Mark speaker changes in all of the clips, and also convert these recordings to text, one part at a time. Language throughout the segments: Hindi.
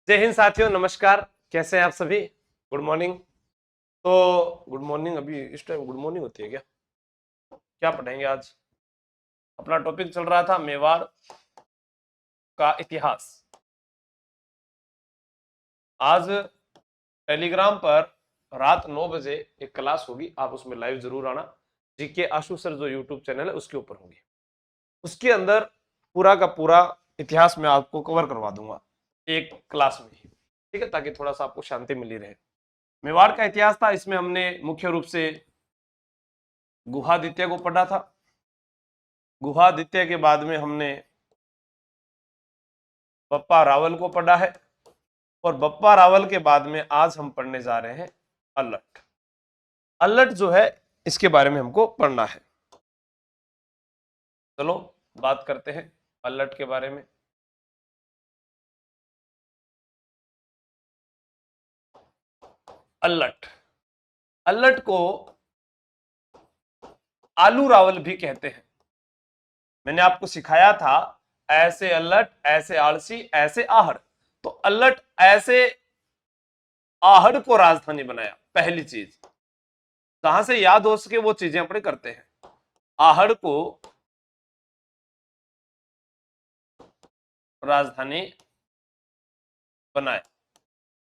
Speaker 1: जय हिंद साथियों, नमस्कार। कैसे हैं आप सभी? Good morning. तो गुड मॉर्निंग। अभी इस टाइम गुड मॉर्निंग होती है क्या? क्या पढ़ेंगे आज? अपना टॉपिक चल रहा था मेवाड़ का इतिहास। आज टेलीग्राम पर रात 9 बजे एक क्लास होगी, आप उसमें लाइव जरूर आना। जीके आशु सर जो यूट्यूब चैनल है उसके ऊपर होगी। उसके अंदर पूरा का पूरा इतिहास में आपको कवर करवा दूंगा एक क्लास में ही, ठीक है, ताकि थोड़ा सा आपको शांति मिली रहे। मेवाड़ का इतिहास था, इसमें हमने मुख्य रूप से गुहादित्य को पढ़ा था। गुहादित्य के बाद में हमने बप्पा रावल को पढ़ा है, और बप्पा रावल के बाद में आज हम पढ़ने जा रहे हैं अल्लट। अल्लट जो है इसके बारे में हमको पढ़ना है। चलो बात करते हैं अल्लट के बारे में। अल्लट, अल्लट को आलू रावल भी कहते हैं। मैंने आपको सिखाया था ऐसे अल्लट, ऐसे आलसी, ऐसे आहड़। तो अल्लट ऐसे आहड़ को राजधानी बनाया। पहली चीज जहां से याद हो सके वो चीजें अपने करते हैं। आहड़ को राजधानी बनाया,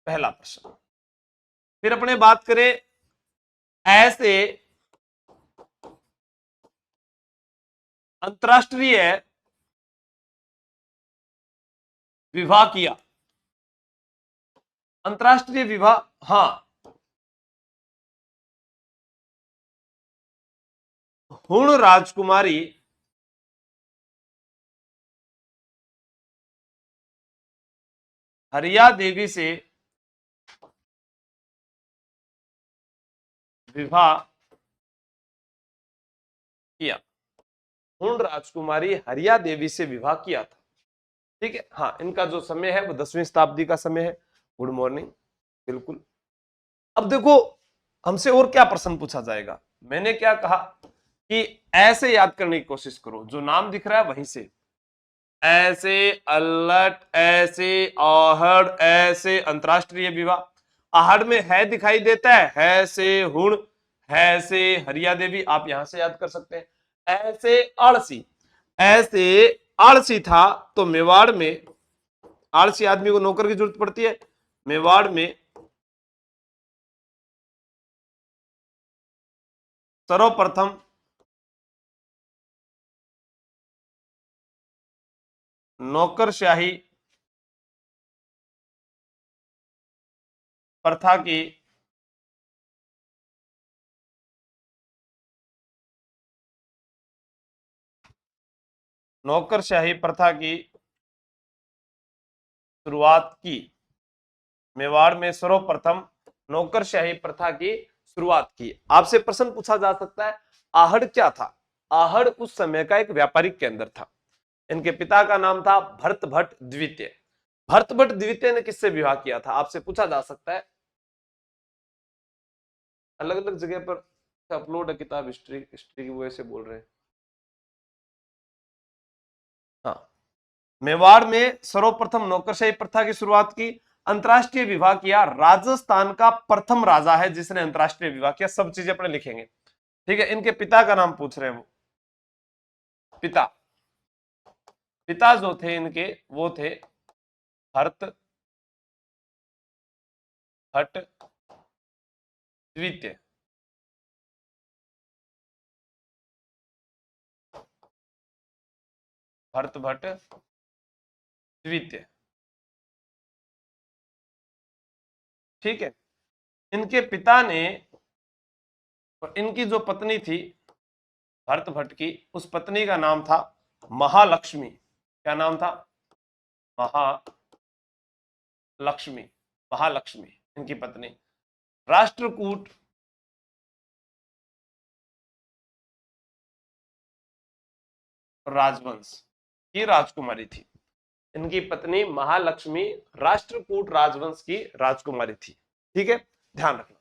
Speaker 1: पहला प्रश्न। फिर अपने बात करें ऐसे अंतरराष्ट्रीय विवाह किया। अंतरराष्ट्रीय विवाह, हाँ, हुण राजकुमारी हरिया देवी से विवाह किया। हुण राजकुमारी हरिया देवी से विवाह किया था, ठीक है। हाँ, इनका जो समय है वो 10वीं शताब्दी का समय है। Good morning. बिल्कुल। अब देखो, हमसे और क्या प्रश्न पूछा जाएगा। मैंने क्या कहा कि ऐसे याद करने की कोशिश करो, जो नाम दिख रहा है वहीं से। ऐसे अल्लट, ऐसे आहड़, ऐसे अंतरराष्ट्रीय विवाह। आहड़ में है दिखाई देता है से हुण, है से हरिया देवी, आप यहां से याद कर सकते हैं। ऐसे आलसी, ऐसे आलसी था तो मेवाड़ में आलसी आदमी को नौकर की जरूरत पड़ती है। मेवाड़ में सर्वप्रथम नौकरशाही प्रथा की नौकरशाही प्रथा की शुरुआत की। मेवाड़ में सर्वप्रथम नौकरशाही प्रथा की शुरुआत की। आपसे प्रश्न पूछा जा सकता है आहड़ क्या था? आहड़ उस समय का एक व्यापारिक केंद्र था। इनके पिता का नाम था भरत भट्ट द्वितीय। भरत भट्ट द्वितीय ने किससे विवाह किया था, आपसे पूछा जा सकता है। अलग अलग जगह पर अपलोड है किताब, हिस्ट्री हिस्ट्री की वजह से बोल रहे हैं। हाँ, मेवाड़ में सर्वप्रथम नौकरशाही प्रथा की शुरुआत की, अंतरराष्ट्रीय विवाह किया। राजस्थान का प्रथम राजा है जिसने अंतरराष्ट्रीय विवाह किया। सब चीजें अपने लिखेंगे, ठीक है। इनके पिता का नाम पूछ रहे हैं वो। पिता, पिता जो थे इनके वो थे भरत भट्ट द्वितीय। भरत भट्ट द्वितीय, ठीक है। इनके पिता ने, इनकी जो पत्नी थी भरत भट्ट की, उस पत्नी का नाम था महालक्ष्मी। क्या नाम था? महालक्ष्मी। महालक्ष्मी इनकी पत्नी। राष्ट्रकूट राजवंश की राजकुमारी थी। इनकी पत्नी महालक्ष्मी राष्ट्रकूट राजवंश की राजकुमारी थी, ठीक है, ध्यान रखना।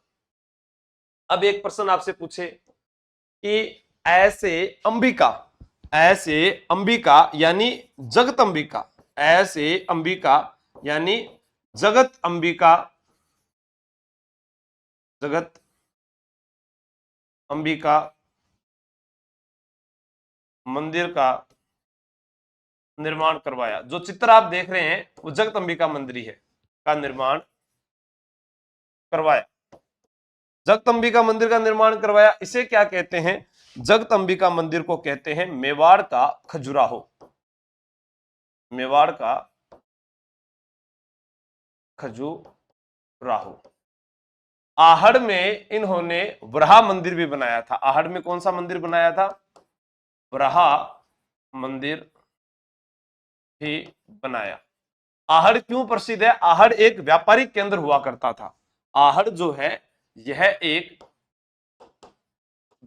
Speaker 1: अब एक प्रश्न आपसे पूछे कि ऐसे अंबिका, ऐसे अंबिका यानी जगत अंबिका, ऐसे अंबिका यानी जगत अंबिका, जगत अंबिका मंदिर का निर्माण करवाया। जो चित्र आप देख रहे हैं वो जगत अंबिका मंदिर ही है, का निर्माण करवाया। जगदंबिका मंदिर का निर्माण करवाया, इसे क्या कहते हैं? जगदंबिका मंदिर को कहते हैं मेवाड़ का खजुराहो। मेवाड़ का खजुराहो। आहड़ में इन्होंने वराह मंदिर भी बनाया था। आहड़ में कौन सा मंदिर बनाया था? वराह मंदिर भी बनाया। आहड़ क्यों प्रसिद्ध है? आहड़ एक व्यापारिक केंद्र हुआ करता था। आहड़ जो है यह एक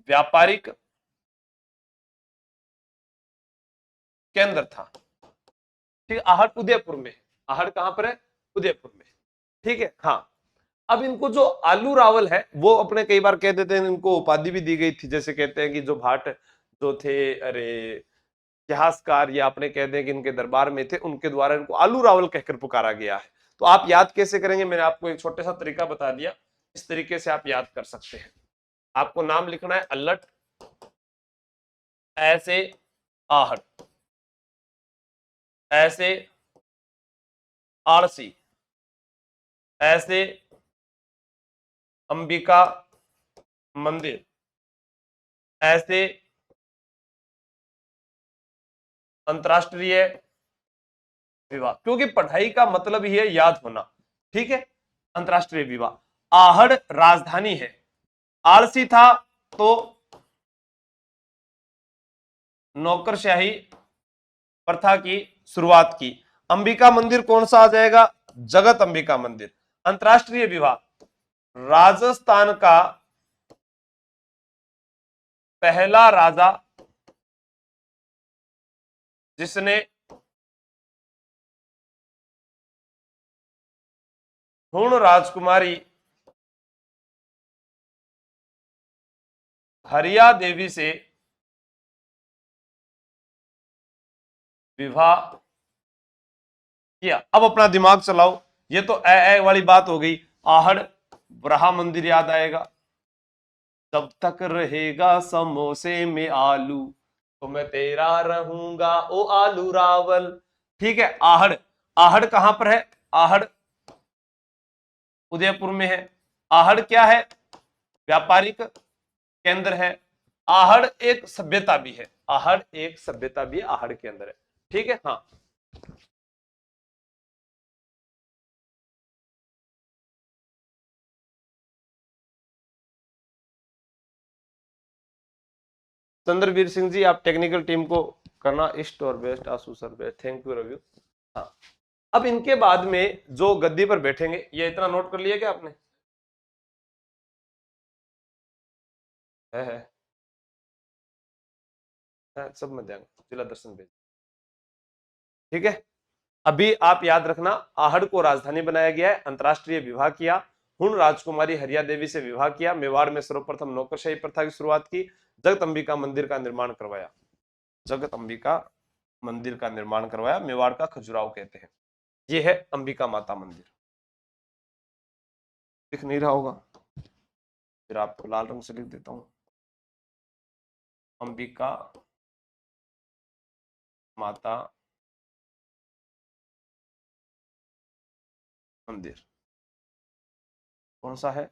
Speaker 1: व्यापारिक केंद्र था। ठीक है, आहड़ उदयपुर में। आहड़ कहां पर है? उदयपुर में। ठीक है, हाँ। अब इनको जो आलू रावल है वो अपने कई बार कह देते हैं, इनको उपाधि भी दी गई थी। जैसे कहते हैं कि जो भाट जो थे, अरे इतिहासकार, या अपने कहते हैं कि इनके दरबार में थे, उनके द्वारा इनको आलू रावल कहकर पुकारा गया है। तो आप याद कैसे करेंगे? मैंने आपको एक छोटा सा तरीका बता दिया, इस तरीके से आप याद कर सकते हैं। आपको नाम लिखना है अल्लट, ऐसे आहट, ऐसे आलसी, ऐसे अंबिका मंदिर, ऐसे अंतरराष्ट्रीय विवाह। क्योंकि पढ़ाई का मतलब ही है याद होना। ठीक है, अंतरराष्ट्रीय विवाह। आहड़ राजधानी है। आलसी था तो नौकरशाही प्रथा की शुरुआत की। अंबिका मंदिर कौन सा आ जाएगा? जगत अंबिका मंदिर। अंतरराष्ट्रीय विवाह, राजस्थान का पहला राजा जिसने हुण राजकुमारी हरिया देवी से विवाह किया। अब अपना दिमाग चलाओ, ये तो ए वाली बात हो गई। आहड़ वराह मंदिर याद आएगा। जब तक रहेगा समोसे में आलू तो मैं तेरा रहूंगा ओ आलू रावल। ठीक है, आहड़, आहड़ कहां पर है? आहड़ उदयपुर में है। आहड़ क्या है? व्यापारिक केंद्र है। आहड़ एक सभ्यता भी है। आहड़ एक सभ्यता भी आहड़ के अंदर है। ठीक है, हाँ। चंद्रवीर सिंह जी, आप टेक्निकल टीम को करना ईस्ट और वेस्ट आसू sir best. Thank you Ravi. हाँ, अब इनके बाद में जो गद्दी पर बैठेंगे, ये इतना नोट कर लिया क्या आपने? है सब में ध्यान, जिला दर्शन भेज। ठीक है, अभी आप याद रखना, आहड़ को राजधानी बनाया गया है, अंतरराष्ट्रीय विवाह किया, हुण राजकुमारी हरिया देवी से विवाह किया, मेवाड़ में सर्वप्रथम नौकरशाही प्रथा की शुरुआत की, जगत अंबिका मंदिर का निर्माण करवाया। जगत अंबिका मंदिर का निर्माण करवाया, मेवाड़ का खजुराहो कहते हैं। यह है अंबिका माता मंदिर। दिख नहीं रहा होगा, फिर आपको लाल रंग से लिख देता हूं, अंबिका माता मंदिर कौन सा है?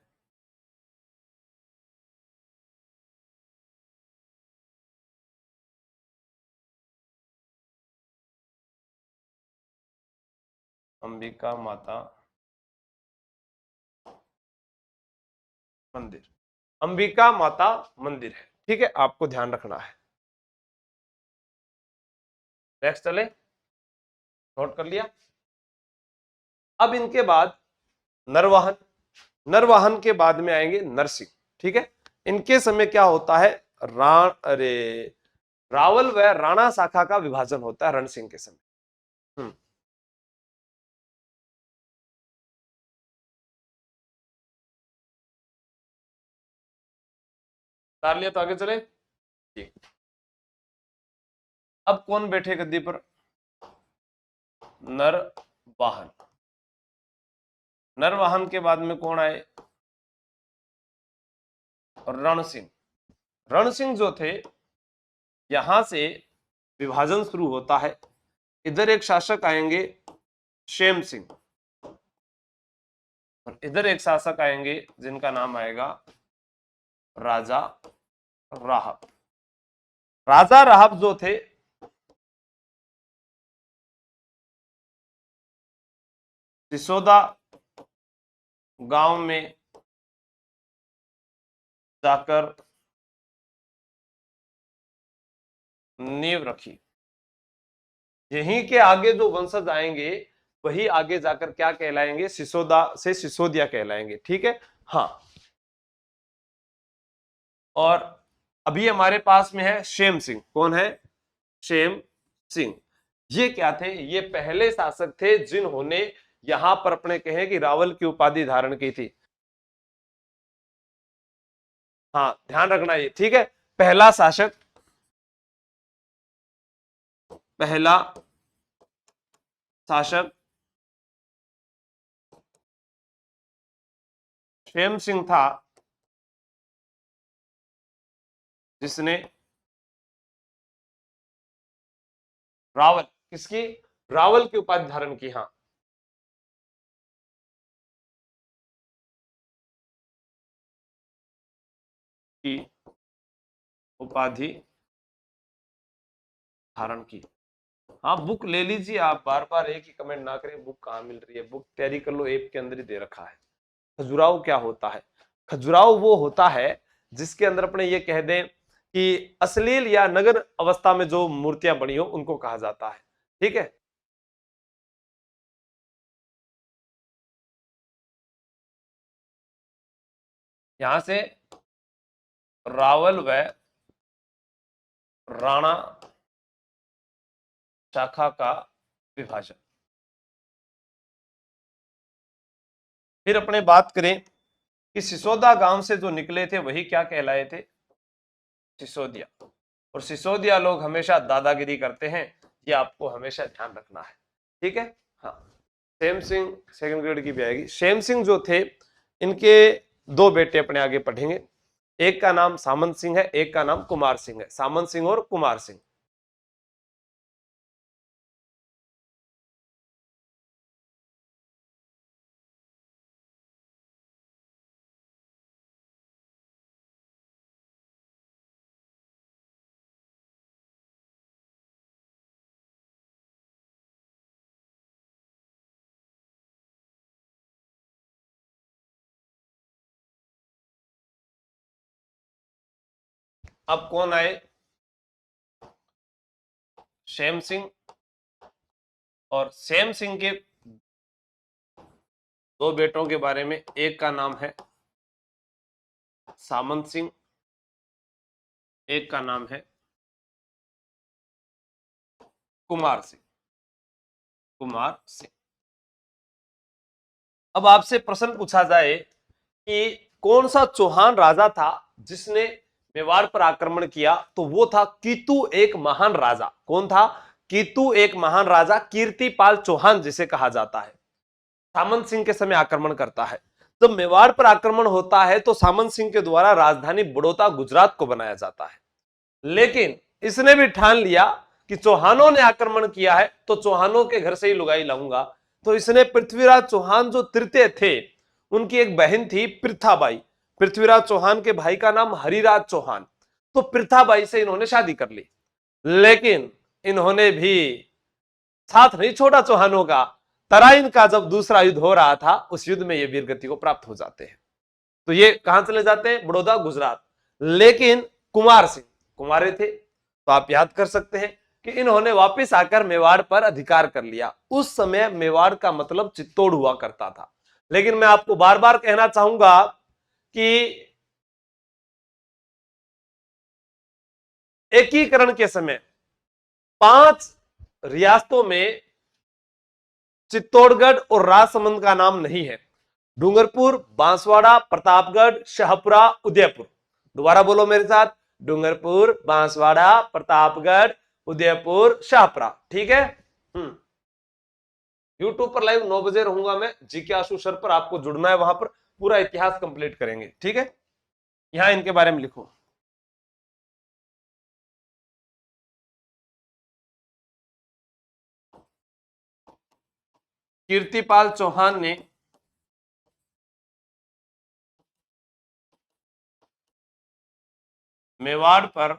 Speaker 1: अंबिका माता मंदिर, अंबिका माता मंदिर है। ठीक है, आपको ध्यान रखना है। नेक्स्ट चले, नोट कर लिया। अब इनके बाद नरवाहन, नरवाहन के बाद में आएंगे नरसिंह। ठीक है, इनके समय क्या होता है? अरे रावल व राणा शाखा का विभाजन होता है रण सिंह के समय। उतार लिया तो आगे चले। ठीक, अब कौन बैठे गद्दी पर? नरवाहन। नरवाहन के बाद में कौन आए? रण सिंह। रण सिंह जो थे, यहां से विभाजन शुरू होता है। इधर एक शासक आएंगे शेम सिंह, और इधर एक शासक आएंगे जिनका नाम आएगा राजा राहब। राजा राहब जो थे, सिसोदा गांव में जाकर नींव रखी। यहीं के आगे जो वंशज आएंगे वही आगे जाकर क्या कहलाएंगे? सिसोदा से सिसोदिया कहलाएंगे। ठीक है, हाँ। और अभी हमारे पास में है शेम सिंह। कौन है? शेम सिंह। ये क्या थे? ये पहले शासक थे जिन्होंने यहां पर अपने कहे कि रावल की उपाधि धारण की थी। हाँ, ध्यान रखना ये, ठीक है। पहला शासक, पहला शासक शेम सिंह था, जिसने रावल, किसकी? रावल की उपाधि धारण की। हाँ, की उपाधि धारण की। हाँ, बुक ले लीजिए आप, बार बार एक ही कमेंट ना करें। बुक कहाँ मिल रही है? बुक तैयारी कर लो, ऐप के अंदर ही दे रखा है। खजुराहो क्या होता है? खजुराहो वो होता है जिसके अंदर अपने ये कह दें कि अश्लील या नगर अवस्था में जो मूर्तियां बनी हो उनको कहा जाता है। ठीक है, यहां से रावल व राणा शाखा का विभाजन। फिर अपने बात करें कि सिसोदा गांव से जो निकले थे वही क्या कहलाए थे? सिसोदिया। और सिसोदिया लोग हमेशा दादागिरी करते हैं, ये आपको हमेशा ध्यान रखना है। ठीक है, हाँ। शेम सिंह सेकंड ग्रेड की भी आएगी। शेम सिंह जो थे, इनके दो बेटे अपने आगे पढ़ेंगे। एक का नाम सामंत सिंह है, एक का नाम कुमार सिंह है। सामंत सिंह और कुमार सिंह। अब कौन आए? शेम सिंह। और शेम सिंह के दो बेटों के बारे में, एक का नाम है सामंत सिंह, एक का नाम है कुमार सिंह। कुमार सिंह। अब आपसे प्रश्न पूछा जाए कि कौन सा चौहान राजा था जिसने मेवाड़ पर आक्रमण किया, तो वो था कीतु, एक महान राजा। कौन था? कीतु, एक महान राजा, कीर्तिपाल चौहान जिसे कहा जाता है। सामंत सिंह के समय आक्रमण करता है। जब मेवाड़ पर आक्रमण होता है तो सामंत सिंह के द्वारा राजधानी बड़ौदा गुजरात को बनाया जाता है, लेकिन इसने भी ठान लिया कि चौहानों ने आक्रमण किया है तो चौहानों के घर से ही लुगाई लाऊंगा। तो इसने पृथ्वीराज चौहान जो तृतीय थे, उनकी एक बहन थी पृथाबाई। पृथ्वीराज चौहान के भाई का नाम हरिराज चौहान। तो पृथाबाई से इन्होंने शादी कर ली, लेकिन इन्होंने भी साथ नहीं छोड़ा चौहानों का। तराइन का जब दूसरा युद्ध हो रहा था, उस युद्ध में ये वीरगति को प्राप्त हो जाते हैं। तो ये कहां चले जाते हैं? बड़ौदा गुजरात। लेकिन कुमार सिंह कुमारे थे, तो आप याद कर सकते हैं कि इन्होंने वापस आकर मेवाड़ पर अधिकार कर लिया। उस समय मेवाड़ का मतलब चित्तौड़ हुआ करता था। लेकिन मैं आपको बार बार कहना चाहूंगा कि एकीकरण के समय 5 रियासतों में चित्तौड़गढ़ और राजसमंद का नाम नहीं है। डूंगरपुर, बांसवाड़ा, प्रतापगढ़, शाहपुरा, उदयपुर। दोबारा बोलो मेरे साथ, डूंगरपुर, बांसवाड़ा, प्रतापगढ़, उदयपुर, शाहपुरा। ठीक है, यूट्यूब पर लाइव 9 बजे रहूंगा मैं, जीके आशु सर पर, आपको जुड़ना है, वहां पर पूरा इतिहास कंप्लीट करेंगे, ठीक है। यहां इनके बारे में लिखो। कीर्तिपाल चौहान ने मेवाड़ पर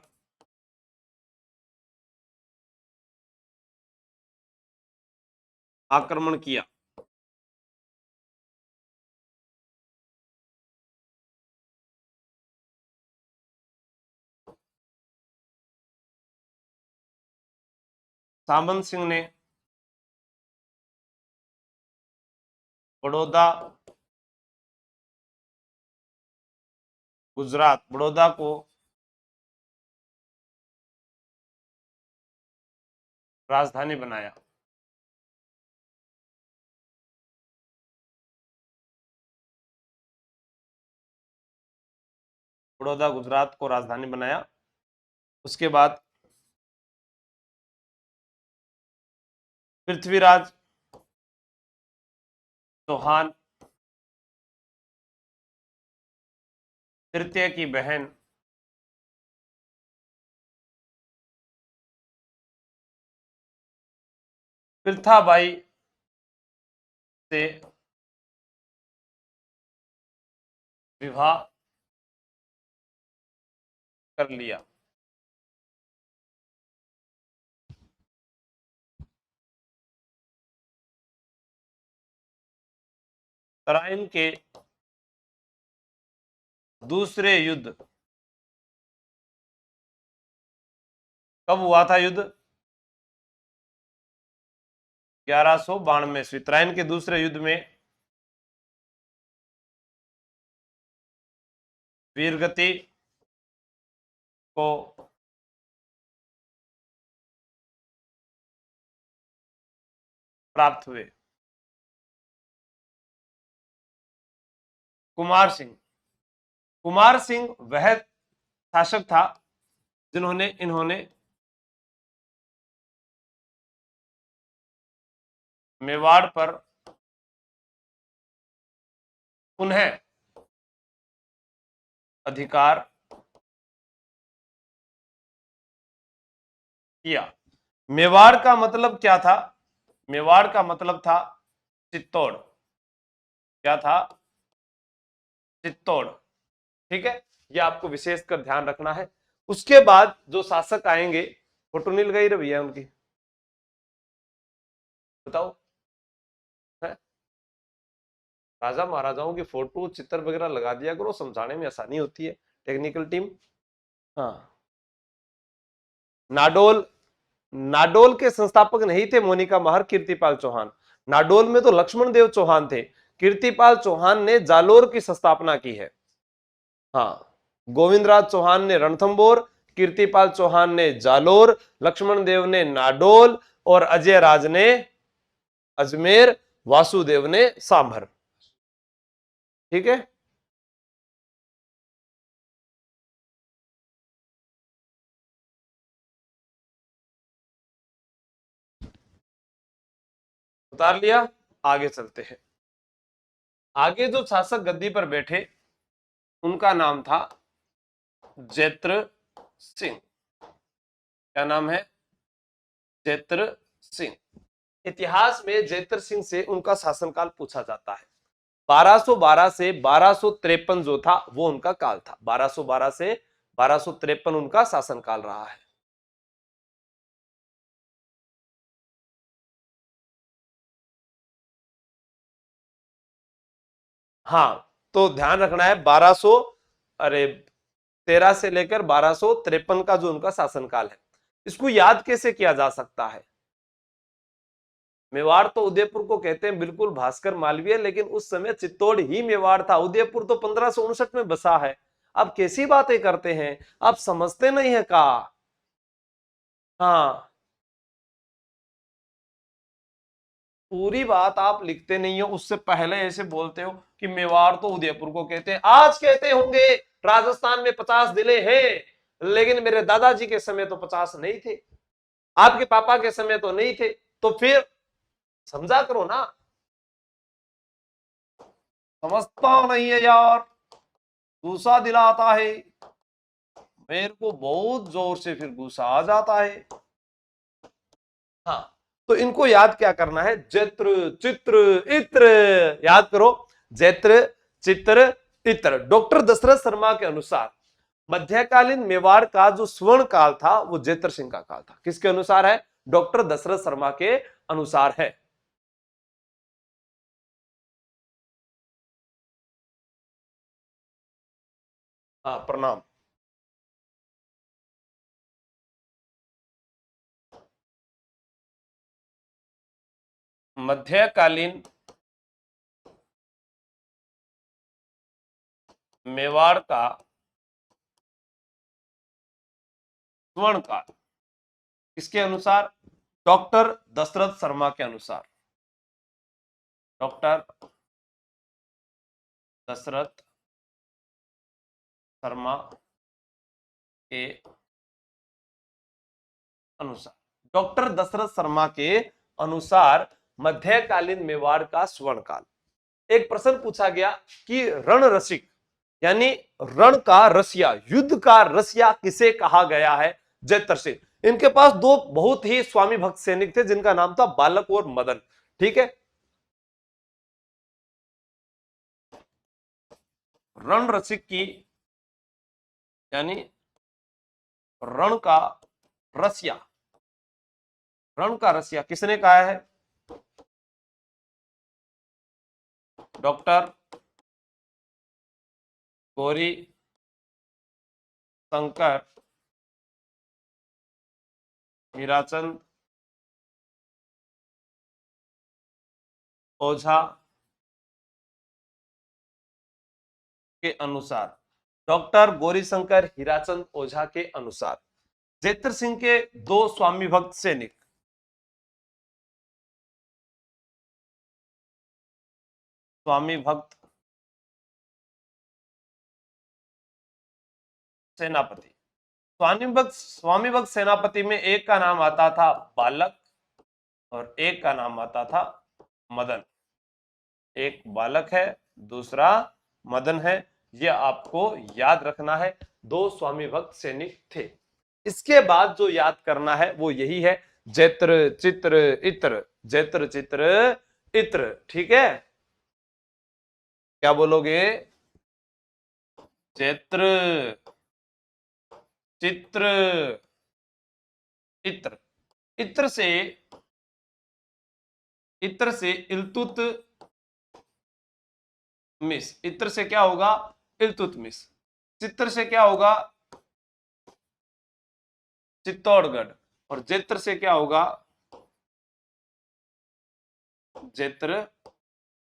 Speaker 1: आक्रमण किया। सामंत सिंह ने बड़ौदा गुजरात, बड़ौदा को राजधानी बनाया। बड़ौदा गुजरात को राजधानी बनाया। उसके बाद पृथ्वीराज चौहान तृतीय की बहन पृथ्वीबाई से विवाह कर लिया। तराइन के दूसरे युद्ध, कब हुआ था युद्ध? 1192। तराइन के दूसरे युद्ध में वीरगति को प्राप्त हुए। कुमार सिंह, कुमार सिंह वह शासक था जिन्होंने इन्होंने मेवाड़ पर पुनः अधिकार किया। मेवाड़ का मतलब क्या था? मेवाड़ का मतलब था चित्तौड़। क्या था? चित्तौड़, ठीक है। ये आपको विशेषकर ध्यान रखना है। उसके बाद जो शासक आएंगे, फोटो नहीं लगाई रही भैया उनकी, बताओ है? राजा महाराजाओं की फोटो चित्र वगैरह लगा दिया करो, समझाने में आसानी होती है। टेक्निकल टीम, हाँ। नाडोल, नाडोल के संस्थापक नहीं थे मोनिका महर, कीर्तिपाल चौहान। नाडोल में तो लक्ष्मण देव चौहान थे। कीर्तिपाल चौहान ने जालोर की स्थापना की है। हाँ, गोविंदराज चौहान ने रणथंबोर, कीर्तिपाल चौहान ने जालोर, लक्ष्मण देव ने नाडोल और अजय राज ने अजमेर, वासुदेव ने सांभर, ठीक है। उतार लिया, आगे चलते हैं। आगे जो शासक गद्दी पर बैठे उनका नाम था जैत्र सिंह। क्या नाम है? जैत्र सिंह। इतिहास में जैत्र सिंह से उनका शासनकाल पूछा जाता है। 1212 से 1253 जो था वो उनका काल था। 1212 से 1253 उनका शासनकाल रहा है। हाँ, तो ध्यान रखना है 13 से लेकर 1253 का जो उनका शासनकाल है, इसको याद कैसे किया जा सकता है? मेवाड़ तो उदयपुर को कहते हैं, बिल्कुल भास्कर मालवीय, लेकिन उस समय चित्तौड़ ही मेवाड़ था। उदयपुर तो 1559 में बसा है। आप कैसी बातें करते हैं, आप समझते नहीं है का? हाँ, पूरी बात आप लिखते नहीं हो, उससे पहले ऐसे बोलते हो कि मेवाड़ तो उदयपुर को कहते हैं। आज कहते होंगे राजस्थान में 50 जिले हैं, लेकिन मेरे दादाजी के समय तो 50 नहीं थे, आपके पापा के समय तो नहीं थे। तो फिर समझा करो ना, समझता नहीं है यार, गुस्सा दिलाता है मेरे को, बहुत जोर से फिर गुस्सा आ जाता है। हाँ, तो इनको याद क्या करना है, जैत्र चित्र इत्र, याद करो, जैत्र चित्र इत्र। डॉक्टर दशरथ शर्मा के अनुसार मध्यकालीन मेवाड़ का जो स्वर्ण काल था वो जैत्र सिंह का काल था। किसके अनुसार है, डॉक्टर दशरथ शर्मा के अनुसार है। हाँ, प्रणाम। मध्यकालीन मेवाड़ का स्वर्ण काल किसके अनुसार, डॉक्टर दशरथ शर्मा के अनुसार, डॉक्टर दशरथ शर्मा के अनुसार, डॉक्टर दशरथ शर्मा के अनुसार मध्यकालीन मेवाड़ का स्वर्ण काल। एक प्रश्न पूछा गया कि रण रसिक यानी रण का रसिया, युद्ध का रसिया किसे कहा गया है, जैत्र सिंह। इनके पास दो बहुत ही स्वामी भक्त सैनिक थे जिनका नाम था बालक और मदन। ठीक है, रण रसिक की यानी रण का रसिया, रण का रसिया किसने कहा है, डॉक्टर गौरी शंकर हीराचंद ओझा के अनुसार, डॉक्टर गौरीशंकर हीराचंद ओझा के अनुसार जैत्र सिंह के दो स्वामी भक्त सैनिक, स्वामी भक्त सेनापति, स्वामी भक्त सेनापति में एक का नाम आता था बालक और एक का नाम आता था मदन। एक बालक है, दूसरा मदन है, यह आपको याद रखना है। दो स्वामी भक्त सैनिक थे। इसके बाद जो याद करना है वो यही है, जैत्र चित्र इत्र, जैत्र चित्र इत्र। ठीक है, क्या बोलोगे, जैत्र चित्र इत्र। इत्र से, इत्र से इल्तुतमिश, इत्र से क्या होगा, इल्तुतमिश। चित्र से क्या होगा, चित्तौड़गढ़। और जैत्र से क्या होगा, जैत्र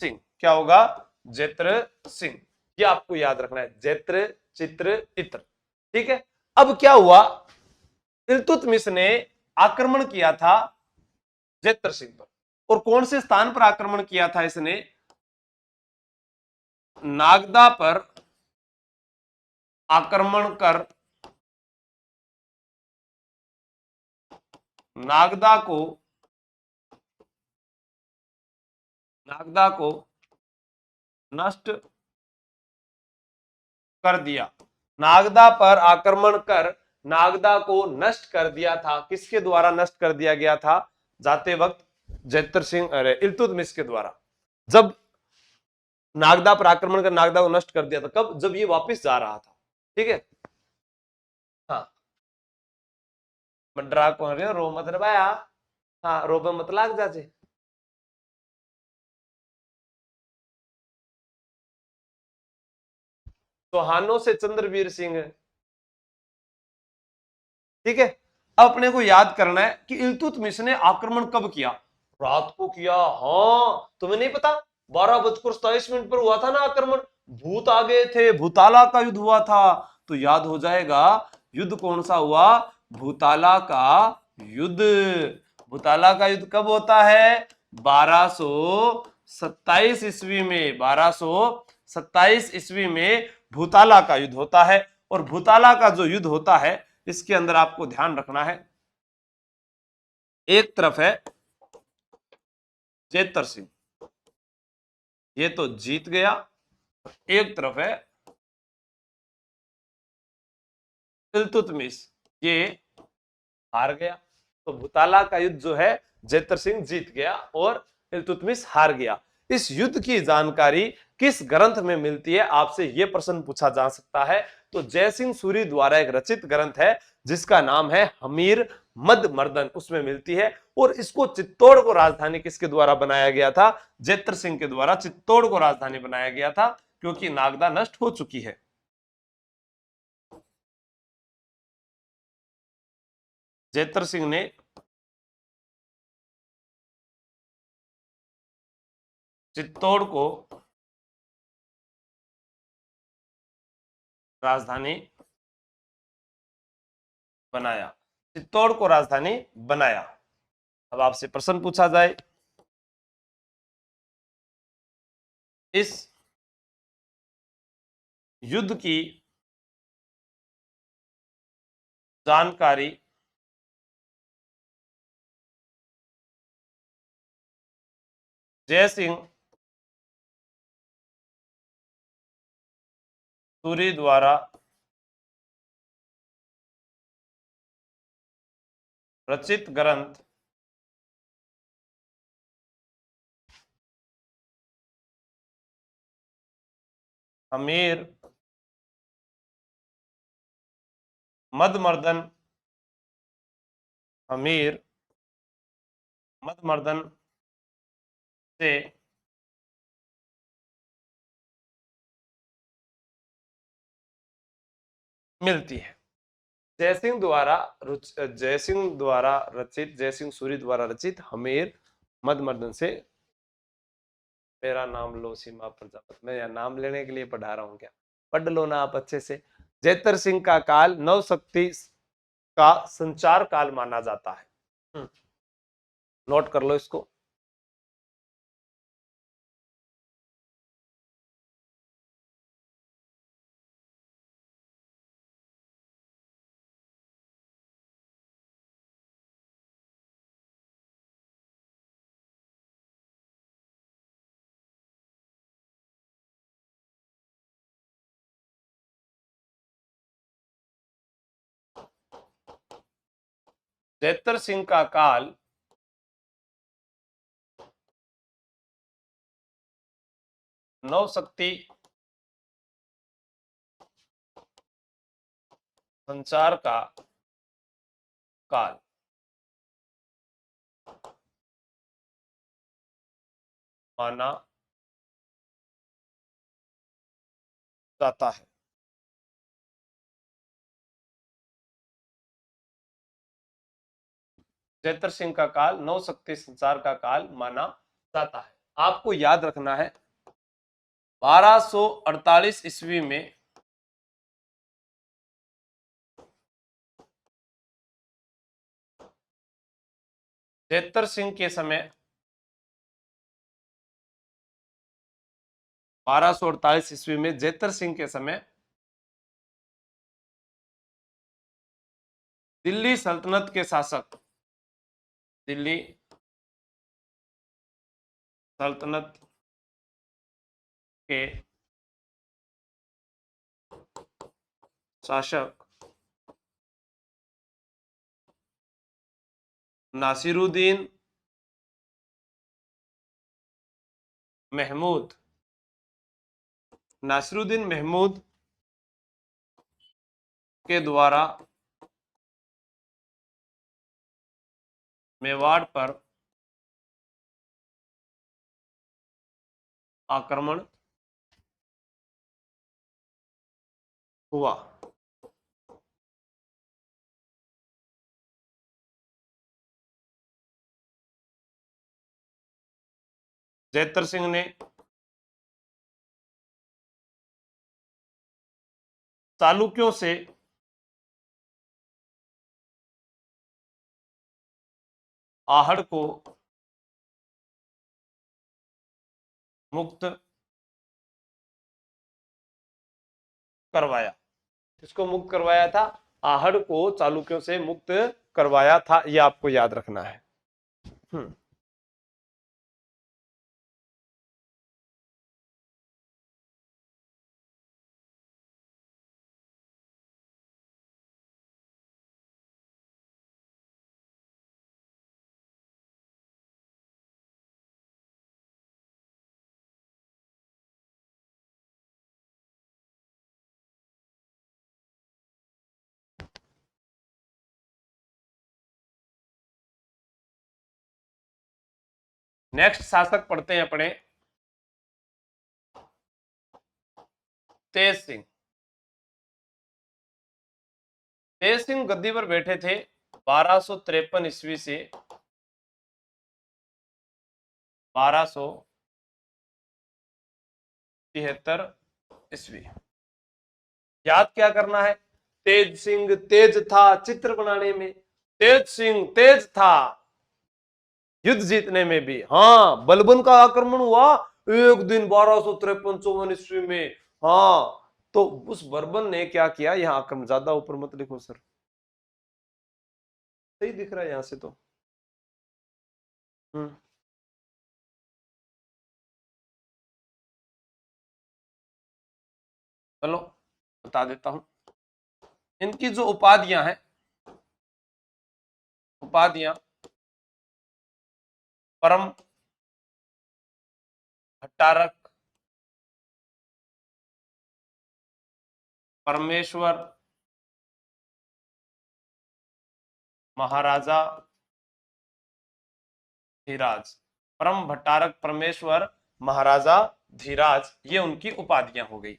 Speaker 1: सिंह। क्या होगा, जैत्र सिंह। ये आपको याद रखना है, जैत्र चित्र इत्र। ठीक है, अब क्या हुआ, इल्तुतमिश ने आक्रमण किया था जैत्र सिंह पर। और कौन से स्थान पर आक्रमण किया था इसने, नागदा पर आक्रमण कर नागदा को नष्ट कर दिया। नागदा पर आक्रमण कर नागदा को नष्ट कर दिया था। किसके द्वारा नष्ट कर दिया गया था, जाते वक्त जैत्र सिंह, अरे इल्तुतमिश के द्वारा। जब नागदा पर आक्रमण कर नागदा को नष्ट कर दिया था, कब, जब ये वापस जा रहा था। ठीक है, हाँ, मंडरा को रो मत रे भाया, हाँ रोबे मत लाग जाजे। चौहानों से चंद्रवीर सिंह। ठीक है, अब अपने को याद करना है कि इल्तुतमिश ने आक्रमण कब किया, रात को किया। हाँ, तुम्हें नहीं पता, 12:27 पर हुआ था ना आक्रमण। भूत आ गए थे, भूताला का युद्ध हुआ था। तो याद हो जाएगा युद्ध कौन सा हुआ, भूताला का युद्ध। भूताला का युद्ध कब होता है, 1227 ईस्वी में। 1227 ईस्वी में भूताला का युद्ध होता है। और भूताला का जो युद्ध होता है, इसके अंदर आपको ध्यान रखना है, एक तरफ है जेतर सिंह, ये तो जीत गया, एक तरफ है इल्तुतमिश, ये हार गया। तो भूताला का युद्ध जो है जेतर सिंह जीत गया और इल्तुतमिश हार गया। इस युद्ध की जानकारी किस ग्रंथ में मिलती है, आपसे यह प्रश्न पूछा जा सकता है। तो जयसिंह सूरी द्वारा एक रचित ग्रंथ है जिसका नाम है हमीर मद मर्दन, उसमें मिलती है। और इसको चित्तौड़ को राजधानी किसके द्वारा बनाया गया था? जेतर सिंह के द्वारा चित्तौड़ को राजधानी बनाया गया था, क्योंकि नागदा नष्ट हो चुकी है। जेतर सिंह ने चित्तौड़ को राजधानी बनाया, चित्तौड़ को राजधानी बनाया। अब आपसे प्रश्न पूछा जाए, इस युद्ध की जानकारी जयसिंह सूरी द्वारा रचित ग्रंथ हमीर मदमर्दन, हमीर मदमर्दन से मिलती है। जयसिंह द्वारा रचित, जयसिंह सूरी द्वारा रचित हमीर मदमर्दन से, मेरा नाम लो सीमा प्रजापत, मैं यहाँ नाम लेने के लिए पढ़ा रहा हूँ क्या? पढ़ लो ना आप अच्छे से। जेतर सिंह का काल नवशक्ति का संचार काल माना जाता है। नोट कर लो इसको। जेतर सिंह का काल नवशक्ति संचार का काल माना जाता है। जेतर सिंह का काल नवशक्ति संचार का काल माना जाता है। आपको याद रखना है 1248 ईस्वी में जेतर सिंह के समय 1248 ईस्वी में जेतर सिंह के समय दिल्ली सल्तनत के शासक, दिल्ली सल्तनत के शासक नासिरुद्दीन महमूद, नासिरुद्दीन महमूद के द्वारा मेवाड़ पर आक्रमण हुआ। जेतर सिंह ने चालुक्यों से आहड़ को मुक्त करवाया। किसको मुक्त करवाया था? आहड़ को चालुक्यों से मुक्त करवाया था, यह आपको याद रखना है। नेक्स्ट शासक पढ़ते हैं अपने तेज सिंह। तेज सिंह गद्दी पर बैठे थे 1253 ईस्वी से 1273 ईस्वी। याद क्या करना है? तेज सिंह तेज था चित्र बनाने में, तेज सिंह तेज था युद्ध जीतने में भी। हाँ, बलबन का आक्रमण हुआ एक दिन 1253-54 ईस्वी में। हाँ, तो उस बर्बन ने क्या किया, यहाँ आक्रमण, ज्यादा ऊपर मत लिखो सर, सही दिख रहा है यहां से तो। हम्म, चलो बता देता हूं। इनकी जो उपाधियां हैं, उपाधियां परम भट्टारक, परमेश्वर, महाराजा धीराज। परम भट्टारक, परमेश्वर, महाराजा धीराज, ये उनकी उपाधियां हो गई।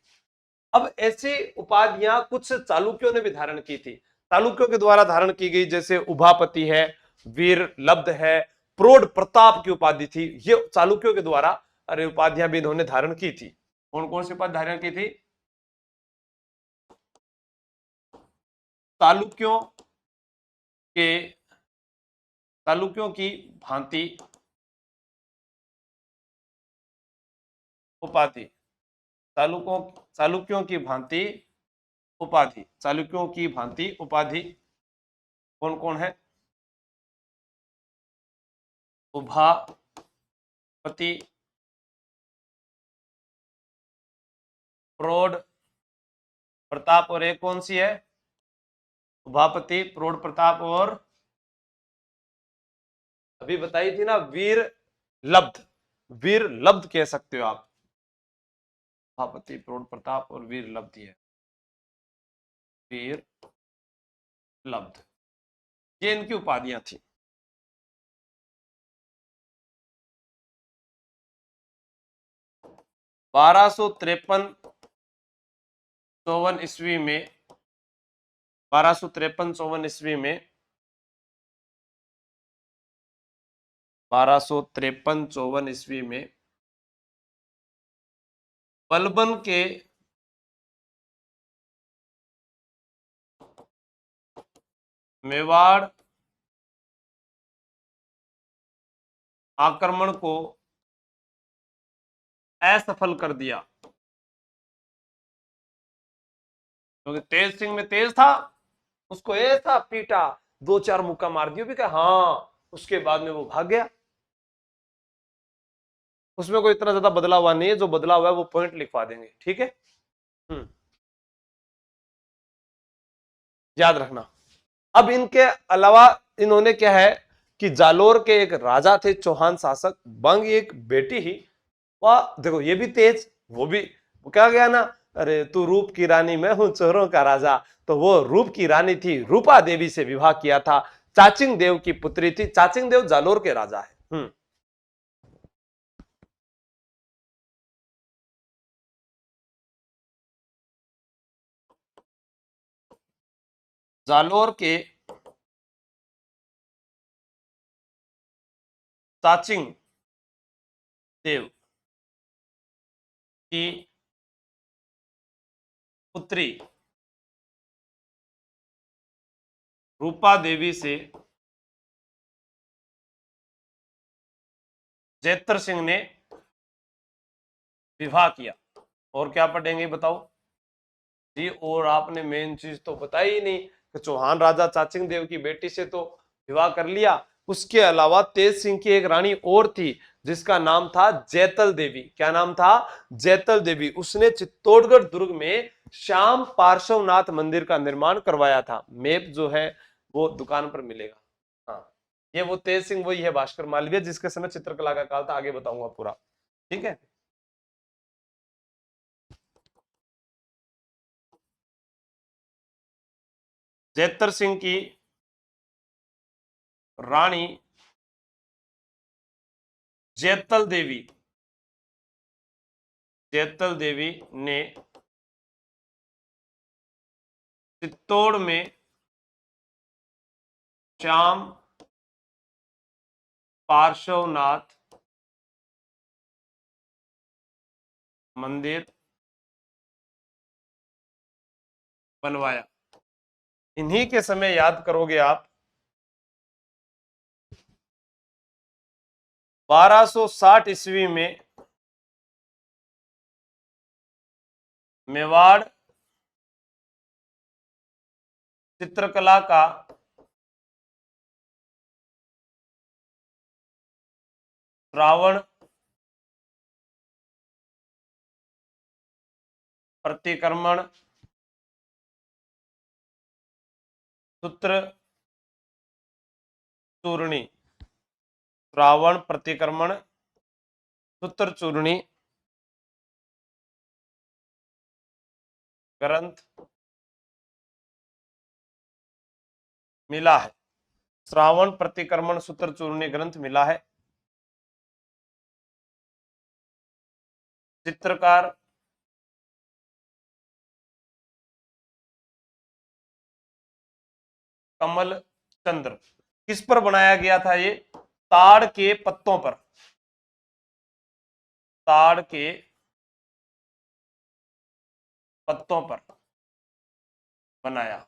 Speaker 1: अब ऐसी उपाधियां कुछ चालुक्यों ने भी धारण की थी, चालुक्यों के द्वारा धारण की गई, जैसे उभापति है, वीर लब्ध है, प्रौढ़ प्रताप की उपाधि थी, ये चालुक्यों के द्वारा अरे उपाधियां भी इन्होंने धारण की थी। कौन कौन सी उपाधि धारण की थी? चालुक्यों के, चालुक्यों की भांति उपाधि, चालुक्यों, चालुक्यों की भांति उपाधि, चालुक्यों की भांति उपाधि कौन कौन है? उभापति, प्रौढ़ प्रताप, और एक कौन सी है? उभापति, प्रौढ़ प्रताप, और अभी बताई थी ना वीर लब्ध, वीर लब्ध कह सकते हो आप। उभापति, प्रौढ़ प्रताप और वीर लब्ध है, वीर लब्ध, ये इनकी उपाधियां थी। बारह सौ तिरपन 54 ईस्वी में, 1253-54 ईस्वी में, 1253-54 ईस्वी में बलबन के मेवाड़ आक्रमण को असफल कर दिया, क्योंकि तेज सिंह में तेज था, उसको ऐसा पीटा, दो चार मुक्का मार दिया भी कहा हाँ, उसके बाद में वो भाग गया। उसमें कोई इतना ज्यादा बदलाव हुआ नहीं है, जो बदलाव हुआ है वो पॉइंट लिखवा देंगे, ठीक है। याद रखना। अब इनके अलावा इन्होंने क्या है कि जालोर के एक राजा थे, चौहान शासक, बंग एक बेटी ही, वह देखो ये भी तेज, वो भी, वो क्या गया ना, अरे तू रूप की रानी, मैं हूं चोरों का राजा, तो वो रूप की रानी थी, रूपा देवी से विवाह किया था, चाचिंग देव की पुत्री थी, चाचिंग देव जालोर के राजा है। जालोर के चाचिंग देव की पुत्री रूपा देवी से जैतर सिंह ने विवाह किया। और क्या पढ़ेंगे बताओ जी? और आपने मेन चीज तो बताई ही नहीं कि चौहान राजा चाचिंग देव की बेटी से तो विवाह कर लिया, उसके अलावा तेज सिंह की एक रानी और थी जिसका नाम था जैतल देवी। क्या नाम था? जैतल देवी। उसने चित्तौड़गढ़ दुर्ग में श्याम पार्श्वनाथ मंदिर का निर्माण करवाया था। मैप जो है वो दुकान पर मिलेगा। हाँ, ये वो तेज सिंह वही है, भास्कर मालवीय, जिसके समय चित्रकला का काल था, आगे बताऊंगा पूरा, ठीक है। जैतर सिंह की रानी जैतल देवी ने चित्तौड़ में श्याम पार्श्वनाथ मंदिर बनवाया। इन्हीं के समय याद करोगे आप 1260 ईस्वी में मेवाड़ चित्रकला का श्रावण प्रतिक्रमण सूत्र चूर्णी, श्रावण प्रतिक्रमण सूत्र चूर्णी ग्रंथ मिला है। श्रावण प्रतिक्रमण सूत्र चूर्णी ग्रंथ मिला है। चित्रकार कमल चंद्र। किस पर बनाया गया था ये? ताड़ के पत्तों पर, ताड़ के पत्तों पर बनाया।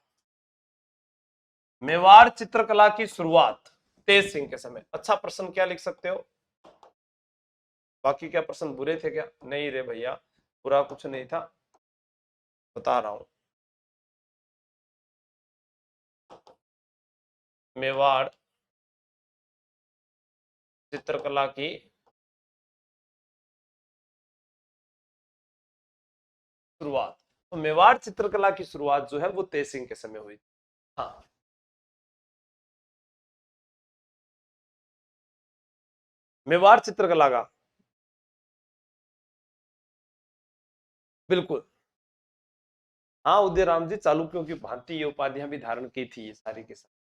Speaker 1: मेवाड़ चित्रकला की शुरुआत तेज सिंह के समय। अच्छा प्रश्न क्या लिख सकते हो? बाकी क्या प्रश्न बुरे थे क्या? नहीं रे भैया, बुरा कुछ नहीं था, बता रहा हूं। मेवाड़ चित्रकला की शुरुआत, तो मेवाड़ चित्रकला की शुरुआत जो है वो तेज सिंह के समय हुई। हाँ, मेवाड़ चित्रकला का बिल्कुल, हाँ उदयराम जी, चालुक्यों की भांति ये उपाधियां भी धारण की थी ये सारी के सारी,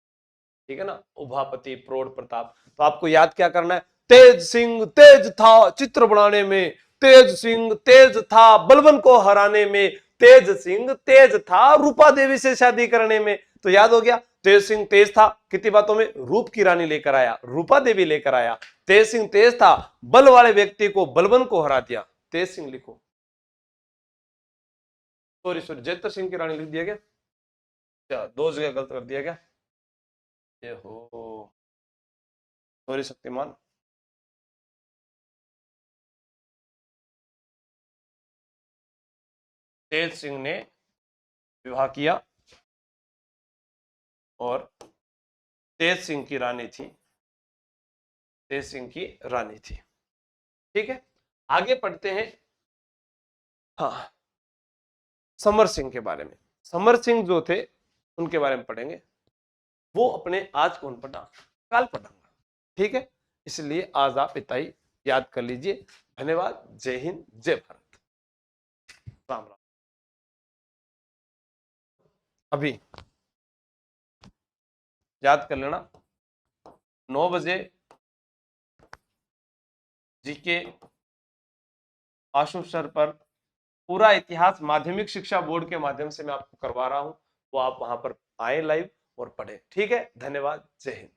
Speaker 1: ठीक है ना। उभापति, प्रौढ़ प्रताप। तो आपको याद क्या करना है? तेज सिंह तेज था चित्र बनाने में, तेज सिंह तेज था बलबन को हराने में, तेज सिंह तेज था रूपा देवी से शादी करने में। तो याद हो गया, तेज सिंह तेज था कितनी बातों में, रूप की रानी लेकर आया, रूपा देवी लेकर आया। तेज सिंह तेज था, बल वाले व्यक्ति को बलबन को हरा दिया। तेज सिंह लिखो, सॉरी जैतर सिंह की रानी लिख दिया क्या? क्या दो जगह गलत कर दिया क्या? ये हो, सॉरी शक्तिमान। तेज सिंह ने विवाह किया और तेज सिंह की रानी थी, तेज सिंह की रानी थी। ठीक है, आगे पढ़ते हैं। हाँ, समर सिंह के बारे में। समर सिंह जो थे उनके बारे में पढ़ेंगे। वो अपने आज कौन पढ़ा, कल पढ़ाऊंगा, ठीक है। इसलिए आज आप इतना ही याद कर लीजिए। धन्यवाद। जय हिंद, जय भारत, राम राम। अभी याद कर लेना, 9 बजे जीके आशु सर पर पूरा इतिहास माध्यमिक शिक्षा बोर्ड के माध्यम से मैं आपको करवा रहा हूं, वो आप वहां पर आए लाइव और पढ़े। ठीक है, धन्यवाद। जय हिंद।